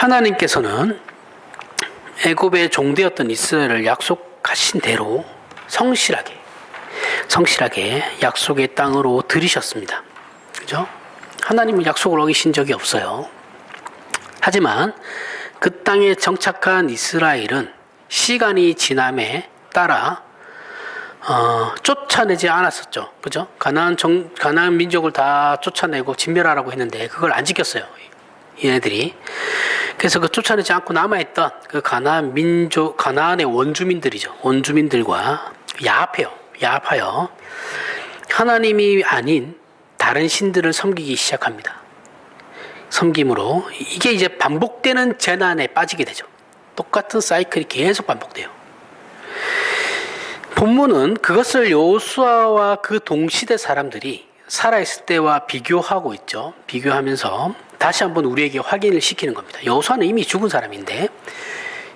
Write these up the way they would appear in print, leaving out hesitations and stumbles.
하나님께서는 애굽의 종되었던 이스라엘을 약속하신 대로 성실하게 약속의 땅으로 들이셨습니다. 그죠? 하나님은 약속을 어기신 적이 없어요. 하지만 그 땅에 정착한 이스라엘은 시간이 지남에 따라 쫓아내지 않았었죠. 그죠? 가나안 민족을 다 쫓아내고 진멸하라고 했는데 그걸 안 지켰어요. 얘네들이. 그래서 그 쫓아내지 않고 남아있던 그 가나안의 원주민들이죠. 원주민들과 야합하여 하나님이 아닌 다른 신들을 섬기기 시작합니다. 섬김으로 이게 이제 반복되는 재난에 빠지게 되죠. 똑같은 사이클이 계속 반복돼요. 본문은 그것을 여호수아와 그 동시대 사람들이 살아있을 때와 비교하고 있죠. 비교하면서 다시 한번 우리에게 확인을 시키는 겁니다. 여호수아는 이미 죽은 사람인데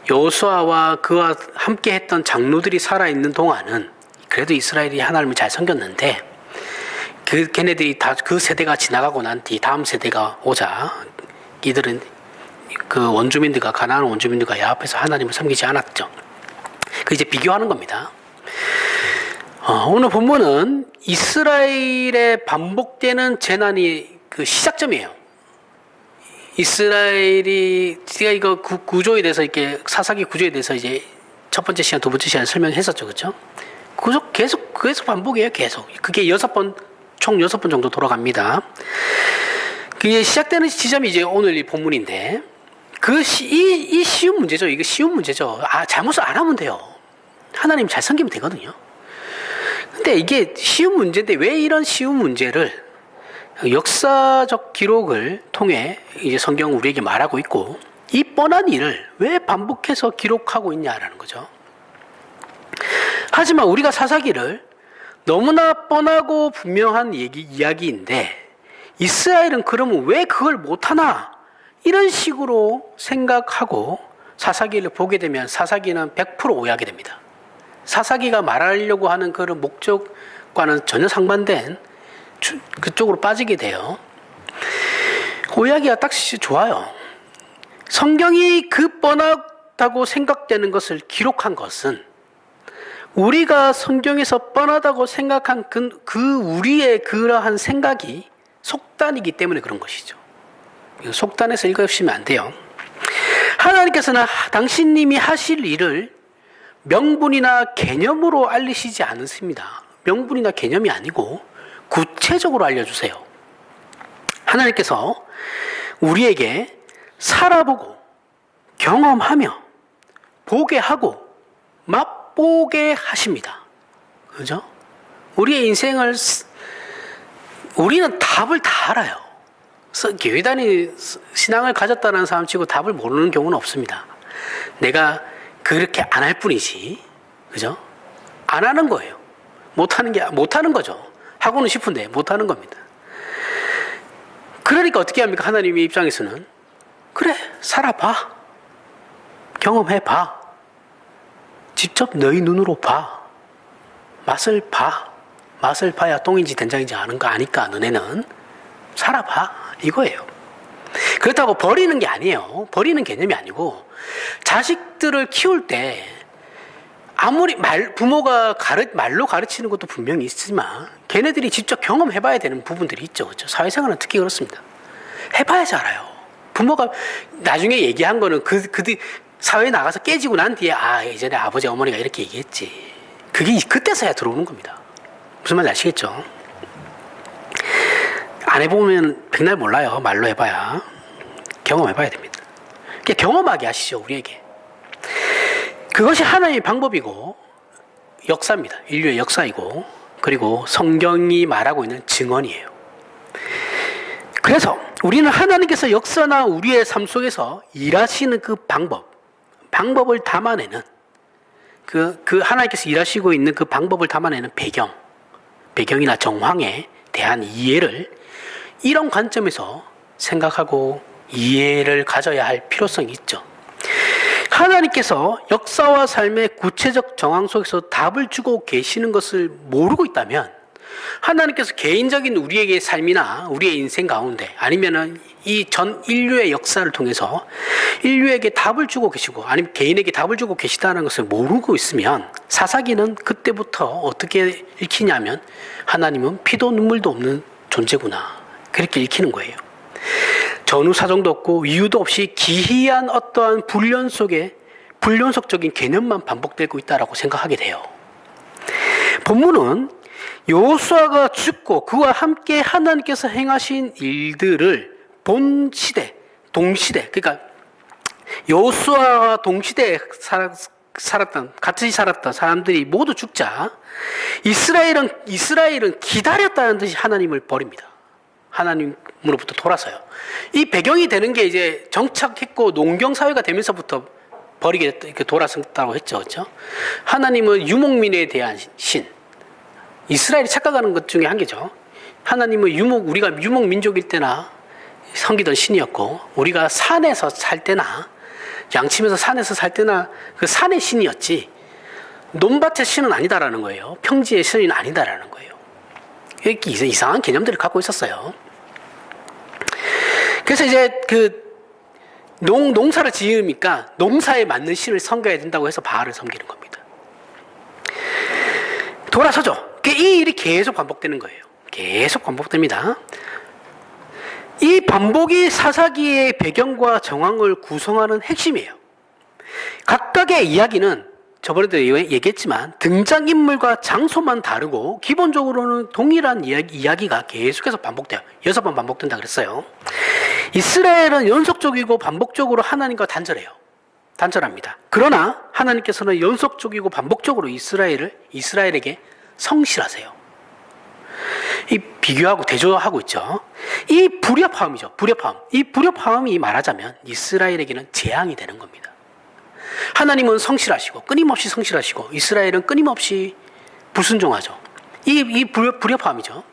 여호수아와 그와 함께 했던 장로들이 살아있는 동안은 그래도 이스라엘이 하나님을 잘 섬겼는데 걔네들이 다 그 세대가 지나가고 난 뒤 다음 세대가 오자 이들은 그 원주민들과 가나안 원주민들과 야합해서 하나님을 섬기지 않았죠. 그 이제 비교하는 겁니다. 오늘 본문은 이스라엘의 반복되는 재난이 그 시작점이에요. 이스라엘이 제가 이거 구조에 대해서 이렇게 사사기 구조에 대해서 이제 첫 번째 시간, 두 번째 시간 설명했었죠, 그렇죠? 계속 반복이에요, 계속. 그게 총 6번 정도 돌아갑니다. 그게 시작되는 지점이 이제 오늘 이 본문인데, 이 쉬운 문제죠. 이거 쉬운 문제죠. 잘못을 안 하면 돼요. 하나님 잘 섬기면 되거든요. 근데 이게 쉬운 문제인데 왜 이런 쉬운 문제를 역사적 기록을 통해 이제 성경은 우리에게 말하고 있고 이 뻔한 일을 왜 반복해서 기록하고 있냐라는 거죠. 하지만 우리가 사사기를 너무나 뻔하고 분명한 이야기인데 이스라엘은 그러면 왜 그걸 못하나 이런 식으로 생각하고 사사기를 보게 되면 사사기는 100% 오해하게 됩니다. 사사기가 말하려고 하는 그런 목적과는 전혀 상반된 그쪽으로 빠지게 돼요. 오해하기가 딱 좋아요. 성경이 그 뻔하다고 생각되는 것을 기록한 것은 우리가 성경에서 뻔하다고 생각한 우리의 그러한 생각이 속단이기 때문에 그런 것이죠. 속단해서 읽으시면 안 돼요. 하나님께서는 당신님이 하실 일을 명분이나 개념으로 알리시지 않으십니다. 명분이나 개념이 아니고 구체적으로 알려주세요. 하나님께서 우리에게 살아보고 경험하며 보게 하고 맛보게 하십니다. 그죠? 우리의 인생을 우리는 답을 다 알아요. 교회 신앙을 가졌다는 사람 치고 답을 모르는 경우는 없습니다. 내가 그렇게 안 할 뿐이지, 그죠? 안 하는 거예요. 못하는 거죠. 하고는 싶은데 못하는 겁니다. 그러니까 어떻게 합니까? 하나님의 입장에서는 그래, 살아봐, 경험해봐, 직접 너희 눈으로 봐, 맛을 봐야 똥인지 된장인지 아는 거 아니까 너네는 살아봐, 이거예요. 그렇다고 버리는 게 아니에요. 버리는 개념이 아니고 자식들을 키울 때 아무리 부모가 말로 가르치는 것도 분명히 있지만 걔네들이 직접 경험해봐야 되는 부분들이 있죠. 그렇죠? 사회생활은 특히 그렇습니다. 해봐야지 알아요. 부모가 나중에 얘기한 거는 사회에 나가서 깨지고 난 뒤에 예전에 아버지 어머니가 이렇게 얘기했지. 그게 그때서야 들어오는 겁니다. 무슨 말인지 아시겠죠? 안 해보면 백날 몰라요. 말로 해봐야. 경험해봐야 됩니다. 경험하게 하시죠, 우리에게. 그것이 하나님의 방법이고 역사입니다. 인류의 역사이고 그리고 성경이 말하고 있는 증언이에요. 그래서 우리는 하나님께서 역사나 우리의 삶 속에서 일하시는 그 방법을 담아내는 그 하나님께서 일하시고 있는 그 방법을 담아내는 배경이나 정황에 대한 이해를 이런 관점에서 생각하고 이해를 가져야 할 필요성이 있죠. 하나님께서 역사와 삶의 구체적 정황 속에서 답을 주고 계시는 것을 모르고 있다면 하나님께서 개인적인 우리에게 삶이나 우리의 인생 가운데 아니면은 이 전 인류의 역사를 통해서 인류에게 답을 주고 계시고 아니면 개인에게 답을 주고 계시다는 것을 모르고 있으면 사사기는 그때부터 어떻게 읽히냐면 하나님은 피도 눈물도 없는 존재구나. 그렇게 읽히는 거예요. 전후 사정도 없고 이유도 없이 기이한 어떠한 불련 속에 불연속적인 개념만 반복되고 있다라고 생각하게 돼요. 본문은 여호수아가 죽고 그와 함께 하나님께서 행하신 일들을 본 시대, 동시대, 그러니까 여호수아와 동시대에 살았던 같이 살았던 사람들이 모두 죽자 이스라엘은 기다렸다는 듯이 하나님을 버립니다. 하나님으로부터 돌아서요. 이 배경이 되는 게 이제 정착했고 농경 사회가 되면서부터 버리게 됐다, 이렇게 돌아섰다고 했죠, 그렇죠? 하나님은 유목민에 대한 신, 이스라엘이 착각하는 것 중에 한 개죠. 하나님은 우리가 유목 민족일 때나 섬기던 신이었고, 우리가 산에서 살 때나 양치면서 산에서 살 때나 그 산의 신이었지, 논밭의 신은 아니다라는 거예요. 평지의 신은 아니다라는 거예요. 이렇게 이상한 개념들을 갖고 있었어요. 그래서 이제 농사를 지으니까 농사에 맞는 신을 섬겨야 된다고 해서 바알을 섬기는 겁니다. 돌아서죠. 이 일이 계속 반복되는 거예요. 계속 반복됩니다. 이 반복이 사사기의 배경과 정황을 구성하는 핵심이에요. 각각의 이야기는 저번에도 얘기했지만 등장인물과 장소만 다르고 기본적으로는 동일한 이야기가 계속해서 반복돼요. 6번 반복된다 그랬어요. 이스라엘은 연속적이고 반복적으로 하나님과 단절합니다. 그러나 하나님께서는 연속적이고 반복적으로 이스라엘에게 성실하세요. 이 비교하고 대조하고 있죠. 이 불협화음이죠. 이 불협화음이 말하자면 이스라엘에게는 재앙이 되는 겁니다. 하나님은 성실하시고 끊임없이 성실하시고 이스라엘은 끊임없이 불순종하죠. 이 불협화음이죠.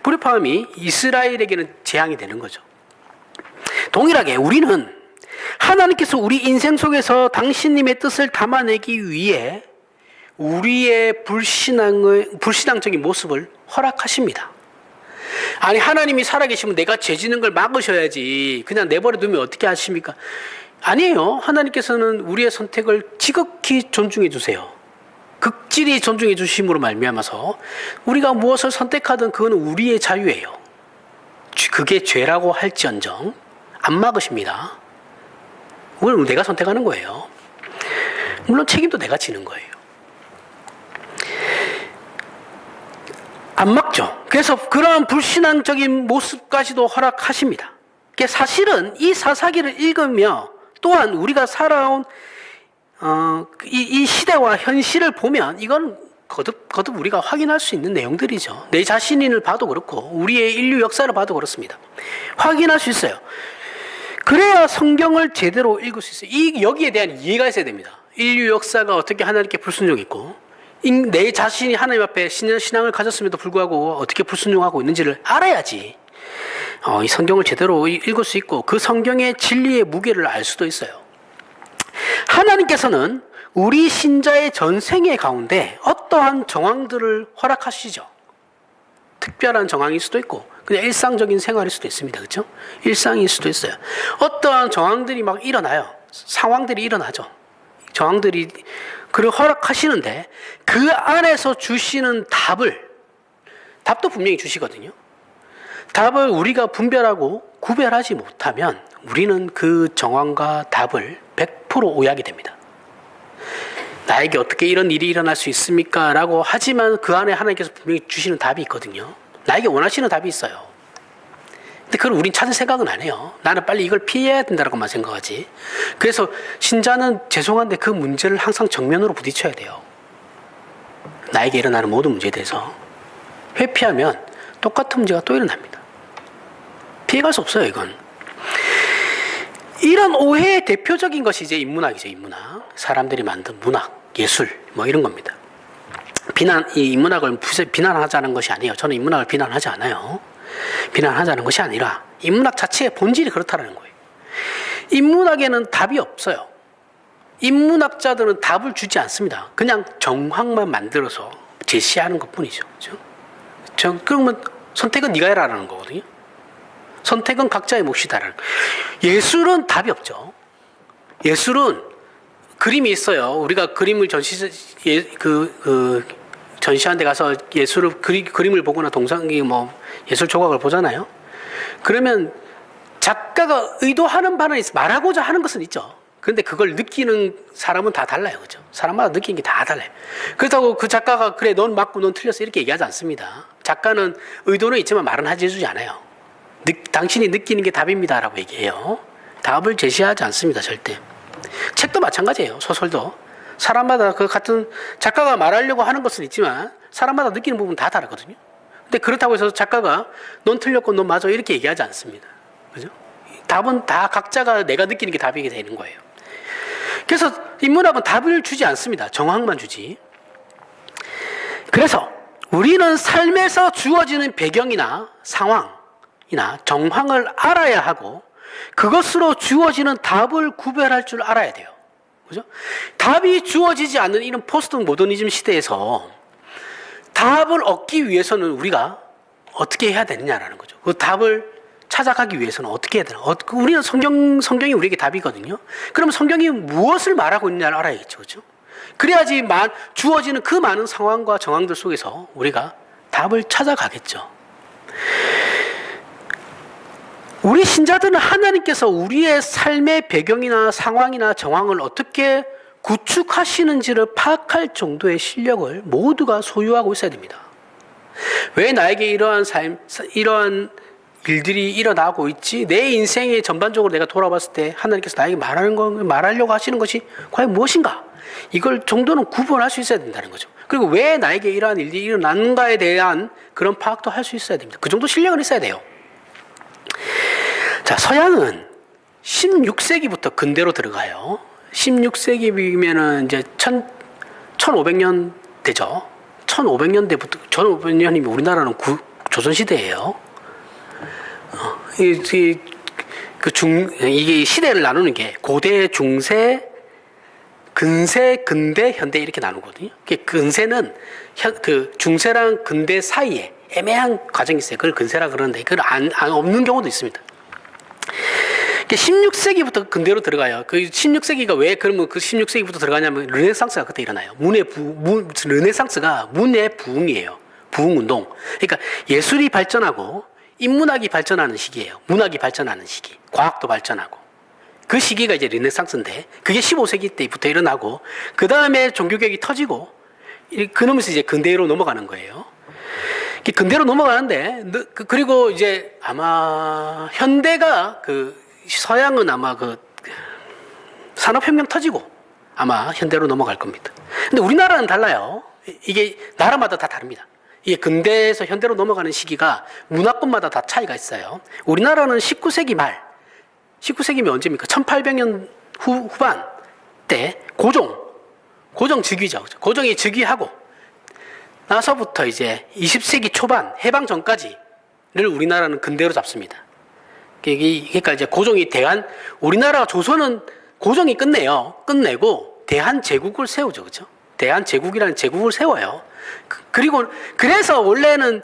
불협화음이 이스라엘에게는 재앙이 되는 거죠. 동일하게 우리는 하나님께서 우리 인생 속에서 당신님의 뜻을 담아내기 위해 우리의 불신앙적인 모습을 허락하십니다. 아니 하나님이 살아계시면 내가 죄지는 걸 막으셔야지 그냥 내버려 두면 어떻게 하십니까? 아니에요. 하나님께서는 우리의 선택을 지극히 존중해 주세요. 극진히 존중해 주심으로 말미암아서 우리가 무엇을 선택하든 그건 우리의 자유예요. 그게 죄라고 할지언정 안 막으십니다. 그걸 내가 선택하는 거예요. 물론 책임도 내가 지는 거예요. 안 막죠. 그래서 그러한 불신앙적인 모습까지도 허락하십니다. 사실은 이 사사기를 읽으며 또한 우리가 살아온 이 시대와 현실을 보면 이건 거듭 우리가 확인할 수 있는 내용들이죠. 내 자신을 봐도 그렇고 우리의 인류 역사를 봐도 그렇습니다. 확인할 수 있어요. 그래야 성경을 제대로 읽을 수 있어요. 여기에 대한 이해가 있어야 됩니다. 인류 역사가 어떻게 하나님께 불순종했고 내 자신이 하나님 앞에 신앙을 가졌음에도 불구하고 어떻게 불순종하고 있는지를 알아야지 이 성경을 제대로 읽을 수 있고 그 성경의 진리의 무게를 알 수도 있어요. 하나님께서는 우리 신자의 전생의 가운데 어떠한 정황들을 허락하시죠. 특별한 정황일 수도 있고 그냥 일상적인 생활일 수도 있습니다. 그렇죠? 일상일 수도 있어요. 어떠한 정황들이 막 일어나요. 상황들이 일어나죠. 정황들이 그를 허락하시는데 그 안에서 주시는 답도 분명히 주시거든요. 답을 우리가 분별하고 구별하지 못하면 우리는 그 정황과 답을 100% 오해하게 됩니다. 나에게 어떻게 이런 일이 일어날 수 있습니까? 라고 하지만 그 안에 하나님께서 분명히 주시는 답이 있거든요. 나에게 원하시는 답이 있어요. 근데 그걸 우린 찾을 생각은 안 해요. 나는 빨리 이걸 피해야 된다고만 생각하지. 그래서 신자는 죄송한데 그 문제를 항상 정면으로 부딪혀야 돼요. 나에게 일어나는 모든 문제에 대해서 회피하면 똑같은 문제가 또 일어납니다. 피해갈 수 없어요, 이건. 이런 오해의 대표적인 것이 이제 인문학이죠, 인문학. 사람들이 만든 문학, 예술, 이런 겁니다. 이 인문학을 비난하자는 것이 아니에요. 저는 인문학을 비난하지 않아요. 비난하자는 것이 아니라 인문학 자체의 본질이 그렇다는 거예요. 인문학에는 답이 없어요. 인문학자들은 답을 주지 않습니다. 그냥 정황만 만들어서 제시하는 것뿐이죠. 그러면 선택은 네가 해라라는 거거든요. 선택은 각자의 몫이다라는. 예술은 답이 없죠. 예술은 그림이 있어요. 우리가 그림을 전시한 데 가서 그림을 보거나 예술 조각을 보잖아요. 그러면 작가가 의도하는 바는 말하고자 하는 것은 있죠. 그런데 그걸 느끼는 사람은 다 달라요. 그죠? 사람마다 느끼는 게 다 달라요. 그렇다고 그 작가가 그래, 넌 맞고 넌 틀렸어 이렇게 얘기하지 않습니다. 작가는 의도는 있지만 말은 해주지 않아요. 당신이 느끼는 게 답입니다라고 얘기해요. 답을 제시하지 않습니다. 절대. 책도 마찬가지예요. 소설도. 사람마다 그 같은 작가가 말하려고 하는 것은 있지만 사람마다 느끼는 부분은 다 다르거든요. 근데 그렇다고 해서 작가가 넌 틀렸고 넌 맞아 이렇게 얘기하지 않습니다. 그죠? 답은 다 각자가 내가 느끼는 게 답이게 되는 거예요. 그래서 인문학은 답을 주지 않습니다. 정황만 주지. 그래서 우리는 삶에서 주어지는 배경이나 상황이나 정황을 알아야 하고 그것으로 주어지는 답을 구별할 줄 알아야 돼요. 그죠? 답이 주어지지 않는 이런 포스트 모더니즘 시대에서 답을 얻기 위해서는 우리가 어떻게 해야 되느냐라는 거죠. 그 답을 찾아가기 위해서는 어떻게 해야 되나? 우리는 성경이 우리에게 답이거든요. 그럼 성경이 무엇을 말하고 있느냐를 알아야겠죠. 그죠? 그래야지 주어지는 그 많은 상황과 정황들 속에서 우리가 답을 찾아가겠죠. 우리 신자들은 하나님께서 우리의 삶의 배경이나 상황이나 정황을 어떻게 구축하시는지를 파악할 정도의 실력을 모두가 소유하고 있어야 됩니다. 왜 나에게 이러한 일들이 일어나고 있지? 내 인생의 전반적으로 내가 돌아봤을 때 하나님께서 나에게 말하려고 하시는 것이 과연 무엇인가? 이걸 정도는 구분할 수 있어야 된다는 거죠. 그리고 왜 나에게 이러한 일들이 일어났는가에 대한 그런 파악도 할 수 있어야 됩니다. 그 정도 실력은 있어야 돼요. 자, 서양은 16세기부터 근대로 들어가요. 16세기면은 이제 1500년 되죠. 1500년이면 우리나라는 조선시대예요. 이게 시대를 나누는 게 고대, 중세, 근세, 근대, 현대 이렇게 나누거든요. 근세는 중세랑 근대 사이에 애매한 과정이 있어요. 그걸 근세라 그러는데 그걸 없는 경우도 있습니다. 16세기부터 근대로 들어가요. 그 16세기가 왜 그러면 그 16세기부터 들어가냐면 르네상스가 그때 일어나요. 르네상스가 문의 부흥이에요. 부흥운동. 그러니까 예술이 발전하고 인문학이 발전하는 시기예요. 문학이 발전하는 시기. 과학도 발전하고. 그 시기가 이제 르네상스인데 그게 15세기 때부터 일어나고 그 다음에 종교개혁이 터지고 그러면서 이제 근대로 넘어가는 거예요. 근대로 넘어가는데 그리고 이제 아마 현대가 서양은 아마 산업혁명 터지고 아마 현대로 넘어갈 겁니다. 근데 우리나라는 달라요. 이게 나라마다 다 다릅니다. 이게 근대에서 현대로 넘어가는 시기가 문화권마다 다 차이가 있어요. 우리나라는 19세기 말, 19세기면 언제입니까? 1800년 후반 때 고종 즉위죠. 고종이 즉위하고 나서부터 이제 20세기 초반 해방 전까지를 우리나라는 근대로 잡습니다. 그러니까 이제 우리나라 조선은 고종이 끝내고 대한제국을 세우죠. 그죠? 대한제국이라는 제국을 세워요. 그래서 원래는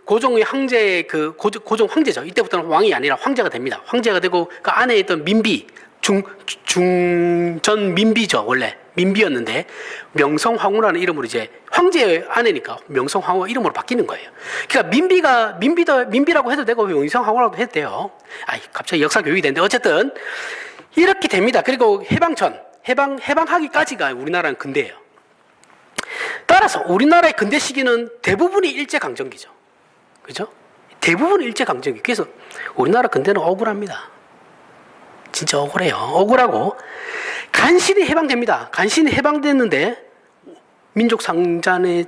고종의 황제의 고종 황제죠. 이때부터는 왕이 아니라 황제가 됩니다. 황제가 되고 그 안에 있던 민비, 전 민비죠. 원래 민비였는데 명성황후라는 이름으로 이제 황제의 아내니까 명성황후 이름으로 바뀌는 거예요. 그러니까 민비라고 해도 되고 명성황후라고 해도 돼요. 갑자기 역사 교육이 되는데 어쨌든 이렇게 됩니다. 그리고 해방하기까지가 우리나라는 근대예요. 따라서 우리나라의 근대 시기는 대부분이 일제강점기죠. 그죠? 대부분 일제강점기. 그래서 우리나라 근대는 억울합니다. 진짜 억울해요. 억울하고 간신히 해방됩니다. 간신히 해방됐는데 민족 상잔의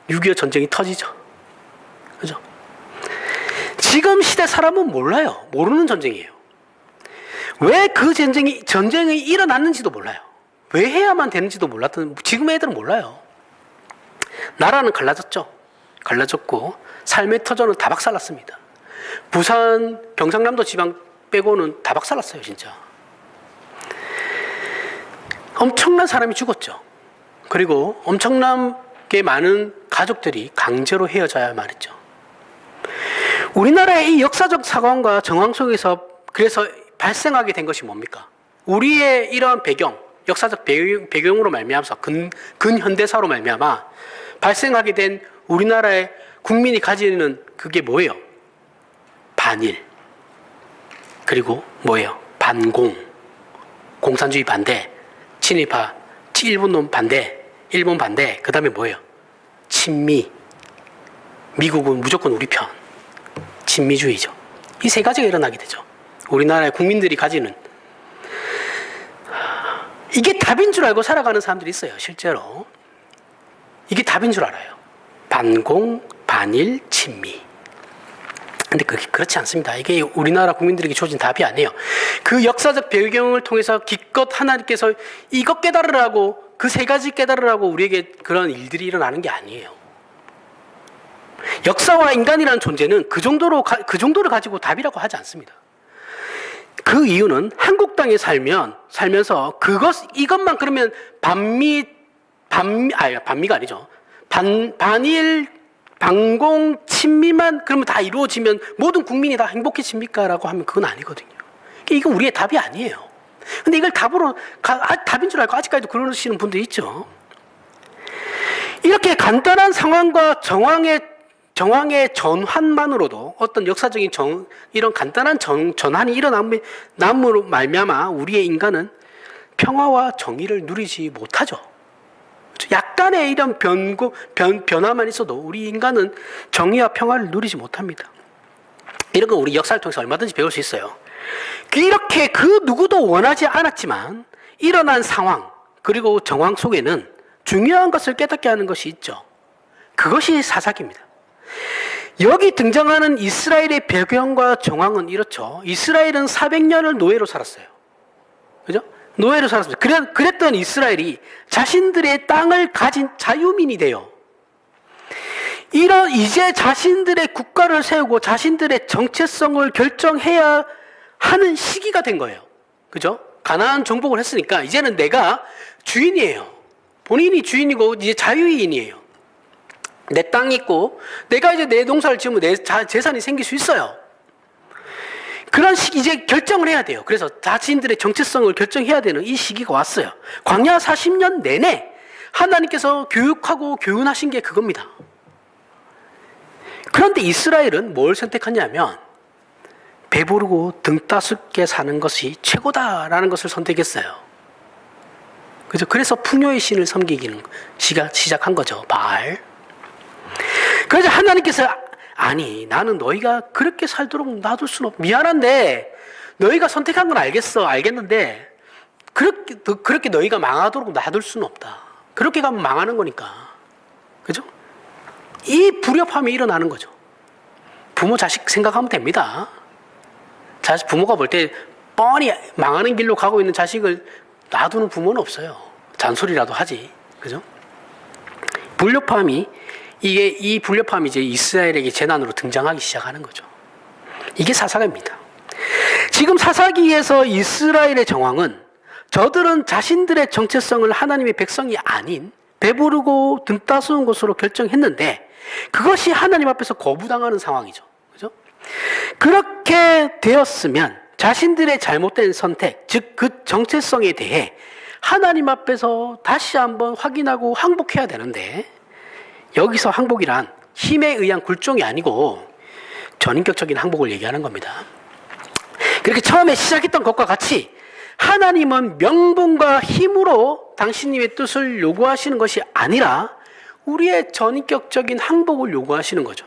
6.25 전쟁이 터지죠. 그죠? 지금 시대 사람은 몰라요. 모르는 전쟁이에요. 왜 그 전쟁이 일어났는지도 몰라요. 왜 해야만 되는지도 지금 애들은 몰라요. 나라는 갈라졌고 삶의 터전은 다 박살났습니다. 부산, 경상남도 지방 빼고는 다 박살났어요, 진짜. 엄청난 사람이 죽었죠. 그리고 엄청나게 많은 가족들이 강제로 헤어져야만 했죠. 우리나라의 이 역사적 상황과 정황 속에서 그래서 발생하게 된 것이 뭡니까? 우리의 이러한 배경, 역사적 배경으로 말미암아서 근현대사로 말미암아 발생하게 된 우리나라의 국민이 가지는 그게 뭐예요? 반일. 그리고 뭐예요? 반공. 공산주의 반대. 친일파. 일본놈 반대. 일본 반대. 그 다음에 뭐예요? 친미. 미국은 무조건 우리 편. 친미주의죠. 이 세 가지가 일어나게 되죠. 우리나라의 국민들이 가지는. 이게 답인 줄 알고 살아가는 사람들이 있어요. 실제로. 이게 답인 줄 알아요. 반공, 반일, 친미. 근데 그렇지 않습니다. 이게 우리나라 국민들에게 주어진 답이 아니에요. 그 역사적 배경을 통해서 기껏 하나님께서 이것 깨달으라고, 그 세 가지 깨달으라고 우리에게 그런 일들이 일어나는 게 아니에요. 역사와 인간이라는 존재는 그 정도를 가지고 답이라고 하지 않습니다. 그 이유는 한국 땅에 살면서 이것만 그러면 반미가 아니죠. 반일, 반공, 친미만 그러면 다 이루어지면 모든 국민이 다 행복해집니까? 라고 하면 그건 아니거든요. 이건 우리의 답이 아니에요. 근데 이걸 답인 줄 알고 아직까지도 그러시는 분들이 있죠. 이렇게 간단한 상황과 정황의 전환만으로도 어떤 역사적인 이런 간단한 전환이 일어남으로 말미암아 우리의 인간은 평화와 정의를 누리지 못하죠. 약간의 이런 변화만 있어도 우리 인간은 정의와 평화를 누리지 못합니다. 이런 거 우리 역사를 통해서 얼마든지 배울 수 있어요. 이렇게 그 누구도 원하지 않았지만 일어난 상황 그리고 정황 속에는 중요한 것을 깨닫게 하는 것이 있죠. 그것이 사사기입니다. 여기 등장하는 이스라엘의 배경과 정황은 이렇죠. 이스라엘은 400년을 노예로 살았어요. 그죠? 노예로 살았습니다. 그랬던 이스라엘이 자신들의 땅을 가진 자유민이 돼요. 이제 자신들의 국가를 세우고 자신들의 정체성을 결정해야 하는 시기가 된 거예요. 그죠? 가나안 정복을 했으니까 이제는 내가 주인이에요. 본인이 주인이고 이제 자유인이에요. 내 땅이 있고 내가 이제 내 농사를 지으면 내 재산이 생길 수 있어요. 그런 시기 이제 결정을 해야 돼요. 그래서 자신들의 정체성을 결정해야 되는 이 시기가 왔어요. 광야 40년 내내 하나님께서 교육하고 교훈하신 게 그겁니다. 그런데 이스라엘은 뭘 선택하냐면 배부르고 등 따숩게 사는 것이 최고다라는 것을 선택했어요. 그죠? 그래서 풍요의 신을 섬기기는 시작한 거죠. 바알. 그래서 하나님께서 아니 나는 너희가 그렇게 살도록 놔둘 수는 없어. 미안한데 너희가 선택한 건 알겠는데 그렇게 너희가 망하도록 놔둘 수는 없다. 그렇게 가면 망하는 거니까. 그죠? 이 불협함이 일어나는 거죠. 부모 자식 생각하면 됩니다. 부모가 볼 때 뻔히 망하는 길로 가고 있는 자식을 놔두는 부모는 없어요. 잔소리라도 하지. 그죠? 이 불협함이 이제 이스라엘에게 재난으로 등장하기 시작하는 거죠. 이게 사사기입니다. 지금 사사기에서 이스라엘의 정황은 저들은 자신들의 정체성을 하나님의 백성이 아닌 배부르고 등 따스운 것으로 결정했는데 그것이 하나님 앞에서 거부당하는 상황이죠. 그죠? 그렇게 되었으면 자신들의 잘못된 선택, 즉 그 정체성에 대해 하나님 앞에서 다시 한번 확인하고 항복해야 되는데 여기서 항복이란 힘에 의한 굴종이 아니고 전인격적인 항복을 얘기하는 겁니다. 그렇게 처음에 시작했던 것과 같이 하나님은 명분과 힘으로 당신님의 뜻을 요구하시는 것이 아니라 우리의 전인격적인 항복을 요구하시는 거죠.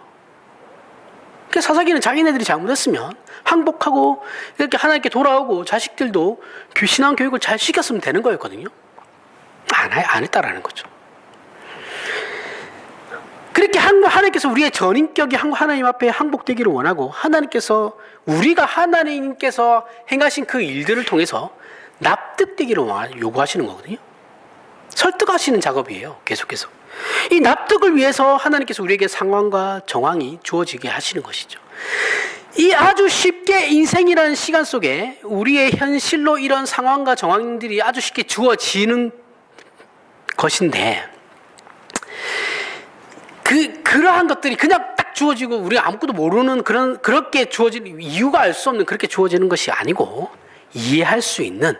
그러니까 사사기는 자기네들이 잘못했으면 항복하고 이렇게 하나님께 돌아오고 자식들도 신앙 교육을 잘 시켰으면 되는 거였거든요. 안 했다라는 거죠. 그렇게 하나님께서 우리의 전인격이 하나님 앞에 항복되기를 원하고 하나님께서 행하신 그 일들을 통해서 납득되기를 요구하시는 거거든요. 설득하시는 작업이에요. 계속해서. 이 납득을 위해서 하나님께서 우리에게 상황과 정황이 주어지게 하시는 것이죠. 이 아주 쉽게 인생이라는 시간 속에 우리의 현실로 이런 상황과 정황들이 아주 쉽게 주어지는 것인데 그러한 것들이 그냥 딱 주어지고 우리가 아무것도 모르는 그렇게 주어지는 이유가 알 수 없는 그렇게 주어지는 것이 아니고 이해할 수 있는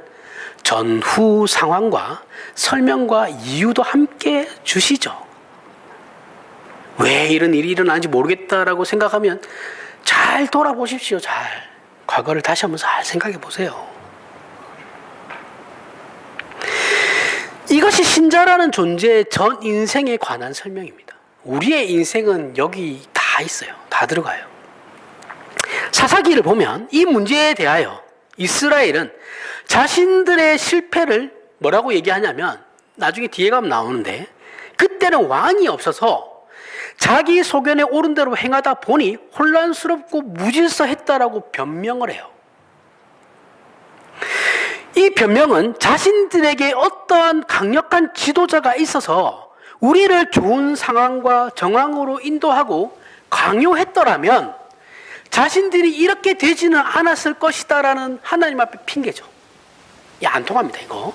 전후 상황과 설명과 이유도 함께 주시죠. 왜 이런 일이 일어나는지 모르겠다라고 생각하면 잘 돌아보십시오. 과거를 다시 한번 잘 생각해 보세요. 이것이 신자라는 존재의 전 인생에 관한 설명입니다. 우리의 인생은 여기 다 있어요. 다 들어가요. 사사기를 보면 이 문제에 대하여 이스라엘은 자신들의 실패를 뭐라고 얘기하냐면 나중에 뒤에 가면 나오는데 그때는 왕이 없어서 자기 소견에 옳은 대로 행하다 보니 혼란스럽고 무질서했다라고 변명을 해요. 이 변명은 자신들에게 어떠한 강력한 지도자가 있어서 우리를 좋은 상황과 정황으로 인도하고 강요했더라면 자신들이 이렇게 되지는 않았을 것이다라는 하나님 앞에 핑계죠. 안 통합니다, 이거.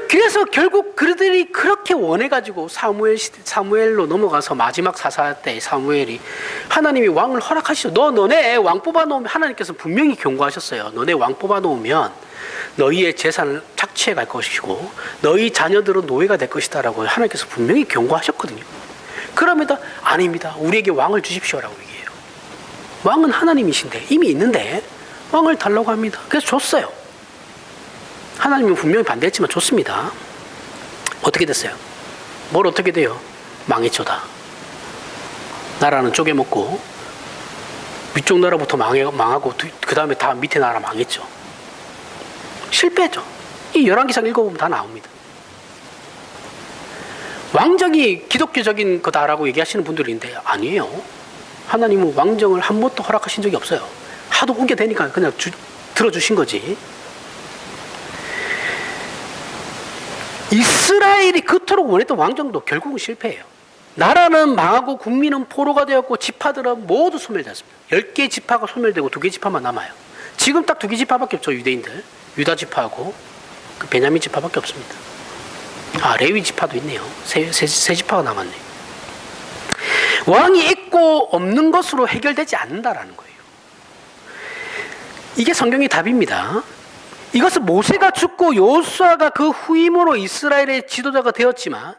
그래서 결국 그들이 그렇게 원해가지고 사무엘로 넘어가서 마지막 사사 때 사무엘이 하나님이 왕을 허락하시죠. 너네 왕 뽑아놓으면 하나님께서 분명히 경고하셨어요. 너네 왕 뽑아놓으면 너희의 재산을 착취해 갈 것이고 너희 자녀들은 노예가 될 것이다라고 하나님께서 분명히 경고하셨거든요. 그러면서 아닙니다. 우리에게 왕을 주십시오라고 얘기해요. 왕은 하나님이신데 이미 있는데 왕을 달라고 합니다. 그래서 줬어요. 하나님은 분명히 반대했지만 줬습니다. 어떻게 됐어요? 뭘 어떻게 돼요? 망했죠 다. 나라는 쪼개먹고 위쪽 나라부터 망하고 그 다음에 다 밑에 나라 망했죠. 실패했죠. 이 열왕기상 읽어보면 다 나옵니다. 왕정이 기독교적인 거다라고 얘기하시는 분들이 있는데 아니에요. 하나님은 왕정을 한 번도 허락하신 적이 없어요. 하도 우겨대니까 그냥 들어주신 거지. 이스라엘이 그토록 원했던 왕정도 결국은 실패해요. 나라는 망하고 국민은 포로가 되었고 지파들은 모두 소멸되었습니다. 10개 지파가 소멸되고 2개 지파만 남아요. 지금 딱 2개 지파밖에 없죠. 유대인들. 유다 지파하고 그 베냐민 지파밖에 없습니다. 레위 지파도 있네요. 세 지파가 남았네요. 왕이 있고 없는 것으로 해결되지 않는다라는 거예요. 이게 성경의 답입니다. 이것은 모세가 죽고 여호수아가 그 후임으로 이스라엘의 지도자가 되었지만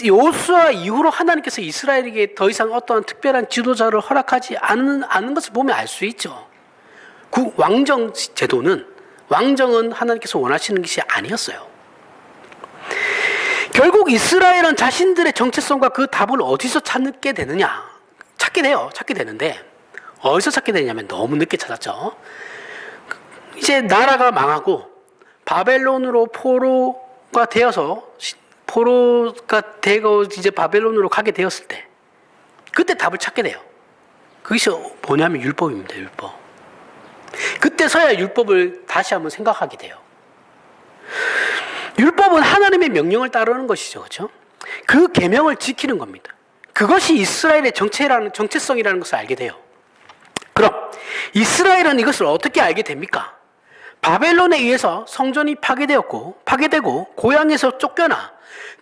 여호수아 이후로 하나님께서 이스라엘에게 더 이상 어떠한 특별한 지도자를 허락하지 않는 것을 보면 알 수 있죠. 그 왕정 제도는 왕정은 하나님께서 원하시는 것이 아니었어요. 결국 이스라엘은 자신들의 정체성과 그 답을 어디서 찾게 되느냐? 찾게 되는데 어디서 찾게 되냐면 너무 늦게 찾았죠. 이제 나라가 망하고 바벨론으로 포로가 되고 이제 바벨론으로 가게 되었을 때 그때 답을 찾게 돼요. 그것이 뭐냐면 율법입니다. 율법. 그때서야 율법을 다시 한번 생각하게 돼요. 율법은 하나님의 명령을 따르는 것이죠. 그렇죠? 그 계명을 지키는 겁니다. 그것이 이스라엘의 정체성이라는 것을 알게 돼요. 그럼 이스라엘은 이것을 어떻게 알게 됩니까? 바벨론에 의해서 성전이 파괴되고 고향에서 쫓겨나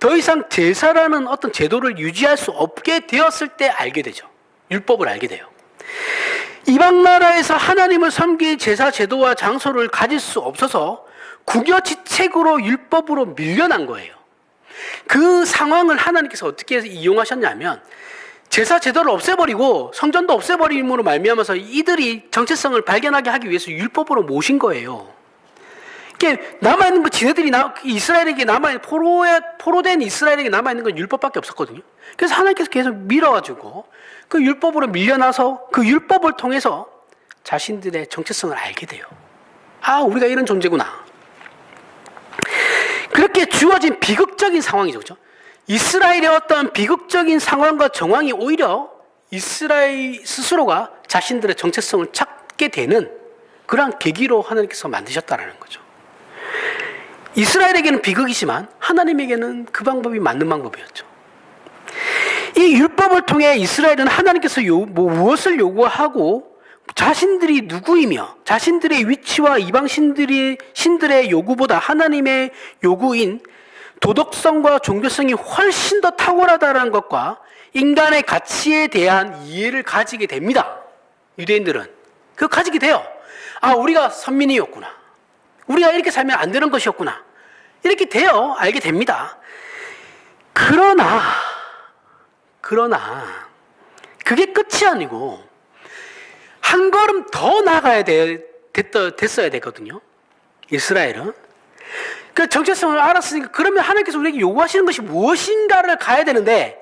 더 이상 제사라는 어떤 제도를 유지할 수 없게 되었을 때 알게 되죠. 율법을 알게 돼요. 이방 나라에서 하나님을 섬길 제사 제도와 장소를 가질 수 없어서 궁여지책으로 율법으로 밀려난 거예요. 그 상황을 하나님께서 어떻게 이용하셨냐면 제사 제도를 없애버리고 성전도 없애버림으로 말미암아서 이들이 정체성을 발견하게 하기 위해서 율법으로 모신 거예요. 남아있는 거 이스라엘에게 남아있는 포로된 이스라엘에게 남아있는 건 율법밖에 없었거든요. 그래서 하나님께서 계속 밀어가지고 그 율법으로 밀려나서 그 율법을 통해서 자신들의 정체성을 알게 돼요. 우리가 이런 존재구나. 그렇게 주어진 비극적인 상황이죠. 그렇죠? 이스라엘의 어떤 비극적인 상황과 정황이 오히려 이스라엘 스스로가 자신들의 정체성을 찾게 되는 그러한 계기로 하나님께서 만드셨다는 거죠. 이스라엘에게는 비극이지만 하나님에게는 그 방법이 맞는 방법이었죠. 이 율법을 통해 이스라엘은 하나님께서 무엇을 요구하고 자신들이 누구이며 자신들의 위치와 이방 신들의 요구보다 하나님의 요구인 도덕성과 종교성이 훨씬 더 탁월하다는 것과 인간의 가치에 대한 이해를 가지게 됩니다. 유대인들은 그거 가지게 돼요. 아, 우리가 선민이었구나, 우리가 이렇게 살면 안 되는 것이었구나, 이렇게 돼요. 알게 됩니다. 그러나 그게 끝이 아니고 한 걸음 더 나가야 됐어야 되거든요. 이스라엘은 그 정체성을 알았으니까 그러면 하나님께서 우리에게 요구하시는 것이 무엇인가를 가야 되는데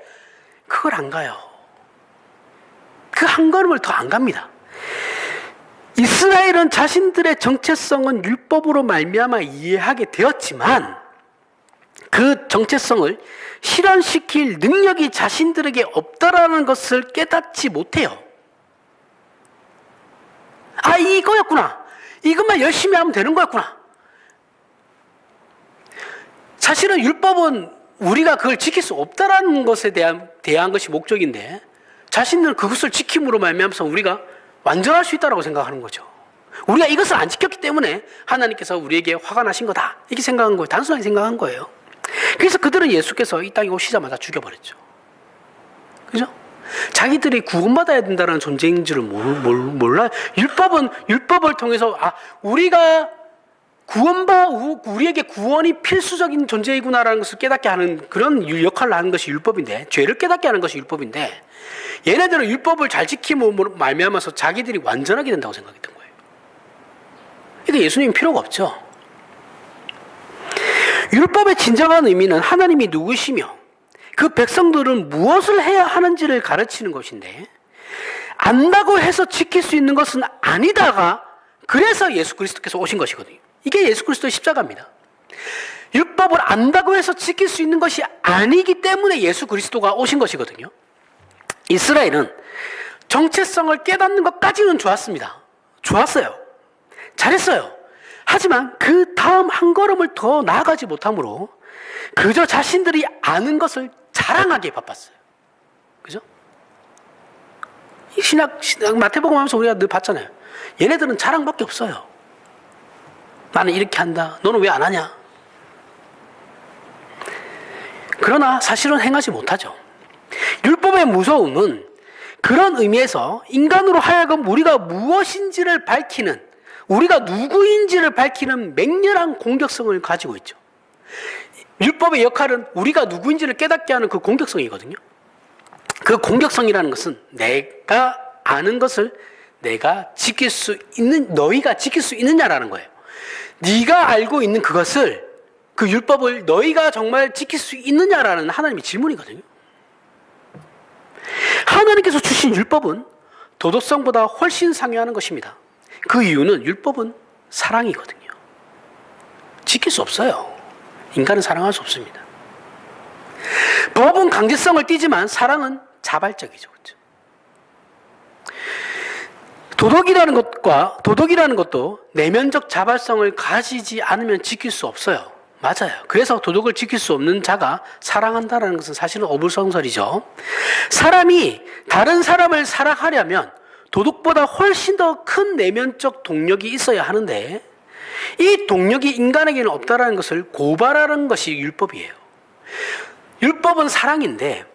그걸 안 가요. 그 한 걸음을 더 안 갑니다. 이스라엘은 자신들의 정체성은 율법으로 말미암아 이해하게 되었지만 그 정체성을 실현시킬 능력이 자신들에게 없다라는 것을 깨닫지 못해요. 아, 이거였구나, 이것만 열심히 하면 되는 거였구나. 사실은 율법은 우리가 그걸 지킬 수 없다라는 것에 대한 것이 목적인데 자신들은 그것을 지킴으로 말미암아서 우리가 완전할 수 있다고 생각하는 거죠. 우리가 이것을 안 지켰기 때문에 하나님께서 우리에게 화가 나신 거다, 이렇게 생각한 거예요. 단순하게 생각한 거예요. 그래서 그들은 예수께서 이 땅에 오시자마자 죽여버렸죠. 그죠? 자기들이 구원받아야 된다는 존재인 줄을 몰라. 율법을 통해서 우리가 우리에게 구원이 필수적인 존재이구나라는 것을 깨닫게 하는 그런 역할을 하는 것이 율법인데, 죄를 깨닫게 하는 것이 율법인데, 얘네들은 율법을 잘 지킴으로 말미암아서 자기들이 완전하게 된다고 생각했던 거예요. 그러니까 예수님 필요가 없죠. 율법의 진정한 의미는 하나님이 누구시며 그 백성들은 무엇을 해야 하는지를 가르치는 것인데, 안다고 해서 지킬 수 있는 것은 아니다가 그래서 예수 그리스도께서 오신 것이거든요. 이게 예수 그리스도의 십자가입니다. 율법을 안다고 해서 지킬 수 있는 것이 아니기 때문에 예수 그리스도가 오신 것이거든요. 이스라엘은 정체성을 깨닫는 것까지는 좋았어요. 잘했어요. 하지만 그 다음 한 걸음을 더 나아가지 못함으로 그저 자신들이 아는 것을 자랑하기에 바빴어요. 그죠? 이 신약 마태복음 하면서 우리가 늘 봤잖아요. 얘네들은 자랑밖에 없어요. 나는 이렇게 한다, 너는 왜 안 하냐? 그러나 사실은 행하지 못하죠. 율법의 무서움은 그런 의미에서 인간으로 하여금 우리가 무엇인지를 밝히는, 우리가 누구인지를 밝히는 맹렬한 공격성을 가지고 있죠. 율법의 역할은 우리가 누구인지를 깨닫게 하는 그 공격성이거든요. 그 공격성이라는 것은 내가 아는 것을 너희가 지킬 수 있느냐라는 거예요. 네가 알고 있는 그것을, 그 율법을 너희가 정말 지킬 수 있느냐라는 하나님의 질문이거든요. 하나님께서 주신 율법은 도덕성보다 훨씬 상회하는 것입니다. 그 이유는 율법은 사랑이거든요. 지킬 수 없어요. 인간은 사랑할 수 없습니다. 법은 강제성을 띠지만 사랑은 자발적이죠. 그렇죠? 도덕이라는 것도 내면적 자발성을 가지지 않으면 지킬 수 없어요. 맞아요. 그래서 도덕을 지킬 수 없는 자가 사랑한다는 것은 사실은 어불성설이죠. 사람이 다른 사람을 사랑하려면 도덕보다 훨씬 더 큰 내면적 동력이 있어야 하는데, 이 동력이 인간에게는 없다는 것을 고발하는 것이 율법이에요. 율법은 사랑인데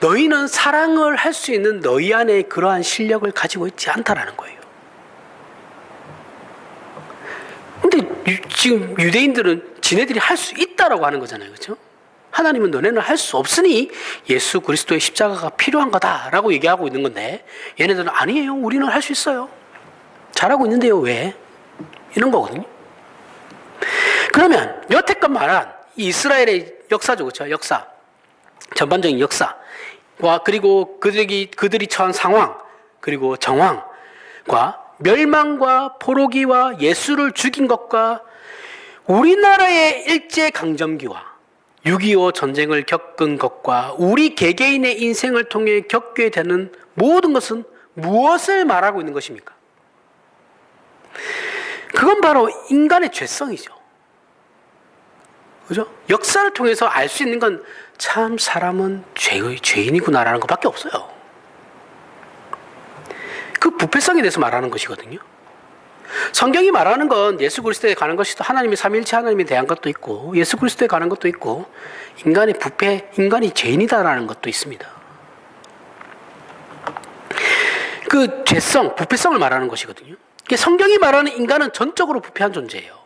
너희는 사랑을 할 수 있는 너희 안에 그러한 실력을 가지고 있지 않다라는 거예요. 근데 지금 유대인들은 지네들이 할 수 있다라고 하는 거잖아요. 그렇죠? 하나님은 너네는 할 수 없으니 예수 그리스도의 십자가가 필요한 거다라고 얘기하고 있는 건데, 얘네들은 아니에요, 우리는 할 수 있어요, 잘하고 있는데요, 왜? 이런 거거든요. 그러면 여태껏 말한 이 이스라엘의 역사죠. 그렇죠? 역사, 전반적인 역사와 그리고 그들이 처한 상황, 그리고 정황과 멸망과 포로기와 예수를 죽인 것과 우리나라의 일제강점기와 6.25 전쟁을 겪은 것과 우리 개개인의 인생을 통해 겪게 되는 모든 것은 무엇을 말하고 있는 것입니까? 그건 바로 인간의 죄성이죠. 그죠? 역사를 통해서 알 수 있는 건 참 사람은 죄인이구나라는 것밖에 없어요. 그 부패성에 대해서 말하는 것이거든요. 성경이 말하는 건 예수 그리스도에 관한 것이 하나님의 삼위일체 하나님에 대한 것도 있고 예수 그리스도에 관한 것도 있고 인간의 부패, 인간이 죄인이다라는 것도 있습니다. 그 죄성, 부패성을 말하는 것이거든요. 성경이 말하는 인간은 전적으로 부패한 존재예요.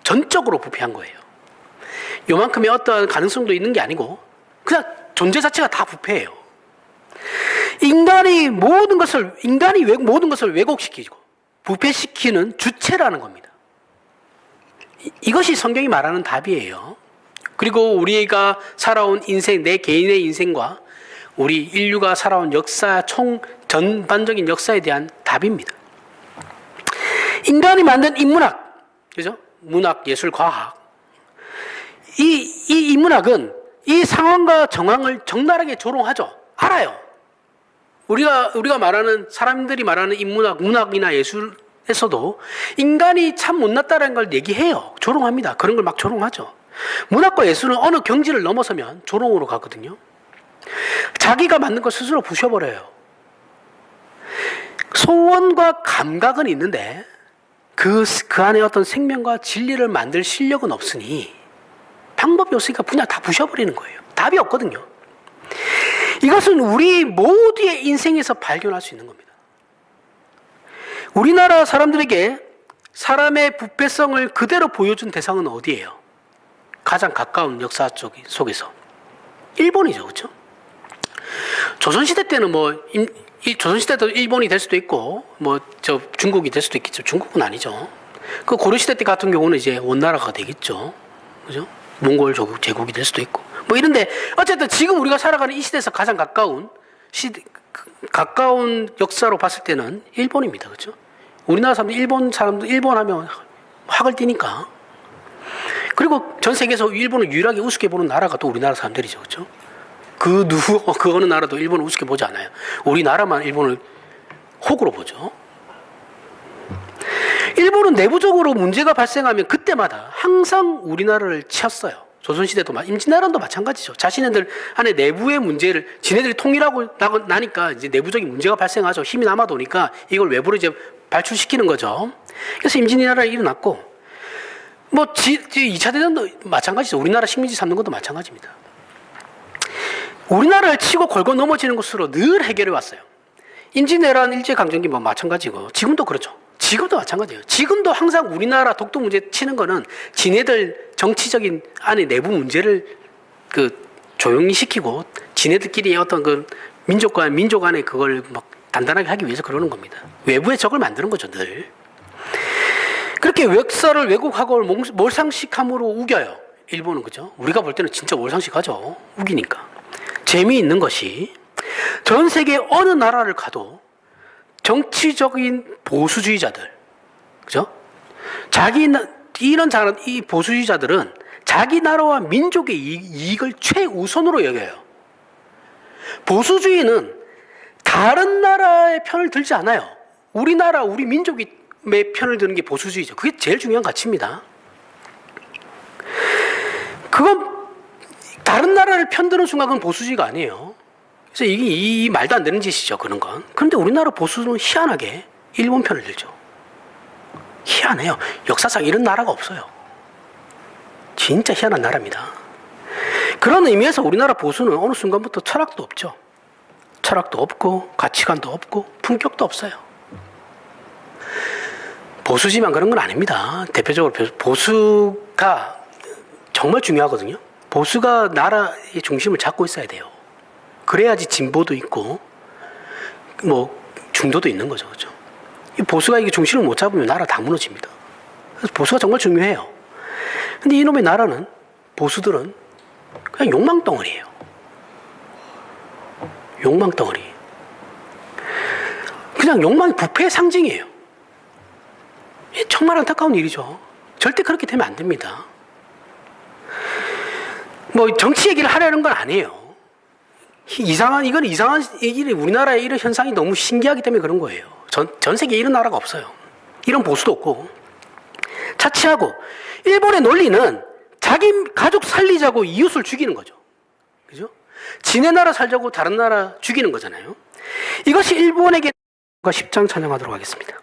전적으로 부패한 거예요. 요만큼의 어떤 가능성도 있는 게 아니고 그냥 존재 자체가 다 부패해요. 인간이 모든 것을 왜곡시키고 부패시키는 주체라는 겁니다. 이것이 성경이 말하는 답이에요. 그리고 우리가 살아온 인생, 내 개인의 인생과 우리 인류가 살아온 역사, 전반적인 역사에 대한 답입니다. 인간이 만든 인문학, 그죠? 문학, 예술, 과학. 이 인문학은 이 상황과 정황을 적나라하게 조롱하죠. 알아요. 우리가 말하는, 사람들이 말하는 인문학, 문학이나 예술에서도 인간이 참 못났다는 걸 얘기해요. 조롱합니다. 그런 걸 막 조롱하죠. 문학과 예술은 어느 경지를 넘어서면 조롱으로 가거든요. 자기가 만든 걸 스스로 부셔버려요. 소원과 감각은 있는데 그 안에 어떤 생명과 진리를 만들 실력은 없으니 방법이 없으니까 그냥 다 부셔버리는 거예요. 답이 없거든요. 이것은 우리 모두의 인생에서 발견할 수 있는 겁니다. 우리나라 사람들에게 사람의 부패성을 그대로 보여준 대상은 어디예요? 가장 가까운 역사 속에서 일본이죠, 그렇죠? 조선시대 때는 조선시대도 일본이 될 수도 있고 중국이 될 수도 있겠죠. 중국은 아니죠. 그 고려시대 때 같은 경우는 이제 원나라가 되겠죠, 그죠? 몽골 제국이 될 수도 있고 이런데 어쨌든 지금 우리가 살아가는 이 시대에서 가장 가까운 역사로 봤을 때는 일본입니다, 그렇죠? 우리나라 사람들 일본 하면 학을 띠니까. 그리고 전 세계에서 일본을 유일하게 우습게 보는 나라가 또 우리나라 사람들이죠, 그렇죠? 그 어느 나라도 일본을 우습게 보지 않아요. 우리나라만 일본을 호구로 보죠. 일본은 내부적으로 문제가 발생하면 그때마다 항상 우리나라를 치었어요. 조선시대도 임진왜란도 마찬가지죠. 자신들 안에 내부의 문제를 지네들이 통일하고 나니까 이제 내부적인 문제가 발생하죠. 힘이 남아도니까 이걸 외부로 이제 발출시키는 거죠. 그래서 임진왜란이 일어났고 2차 대전도 마찬가지죠. 우리나라 식민지 삼는 것도 마찬가지입니다. 우리나라를 치고 걸고 넘어지는 것으로 늘 해결해 왔어요. 임진왜란, 일제강점기 마찬가지고 지금도 그렇죠. 지금도 마찬가지예요. 지금도 항상 우리나라 독도 문제 치는 거는 지네들 정치적인 안에 내부 문제를 조용히 시키고 지네들끼리 어떤 민족 간에 그걸 단단하게 하기 위해서 그러는 겁니다. 외부의 적을 만드는 거죠, 늘. 그렇게 역사를 왜곡하고 몰상식함으로 우겨요. 일본은, 그죠? 우리가 볼 때는 진짜 몰상식하죠. 우기니까. 재미있는 것이 전 세계 어느 나라를 가도 정치적인 보수주의자들, 그죠? 이 보수주의자들은 자기 나라와 민족의 이익을 최우선으로 여겨요. 보수주의는 다른 나라의 편을 들지 않아요. 우리나라, 우리 민족의 편을 드는 게 보수주의죠. 그게 제일 중요한 가치입니다. 그건 다른 나라를 편드는 순간 그건 보수주의가 아니에요. 그래서 이 말도 안 되는 짓이죠, 그런 건. 그런데 우리나라 보수는 희한하게 일본 편을 들죠. 희한해요. 역사상 이런 나라가 없어요. 진짜 희한한 나라입니다. 그런 의미에서 우리나라 보수는 어느 순간부터 철학도 없죠. 철학도 없고 가치관도 없고 품격도 없어요. 보수지만 그런 건 아닙니다. 대표적으로 보수가 정말 중요하거든요. 보수가 나라의 중심을 잡고 있어야 돼요. 그래야지 진보도 있고 중도도 있는 거죠, 그렇죠? 이 보수가 이게 중심을 못 잡으면 나라 다 무너집니다. 그래서 보수가 정말 중요해요. 근데 이놈의 나라는 보수들은 그냥 욕망덩어리예요. 욕망덩어리. 그냥 욕망이 부패의 상징이에요. 정말 안타까운 일이죠. 절대 그렇게 되면 안 됩니다. 정치 얘기를 하려는 건 아니에요. 이건 이상한 얘기를, 우리나라의 이런 현상이 너무 신기하기 때문에 그런 거예요. 전 세계에 이런 나라가 없어요. 이런 보수도 없고. 차치하고, 일본의 논리는 자기 가족 살리자고 이웃을 죽이는 거죠. 그죠? 지네 나라 살자고 다른 나라 죽이는 거잖아요. 이것이 일본에게 10장 찬양하도록 하겠습니다.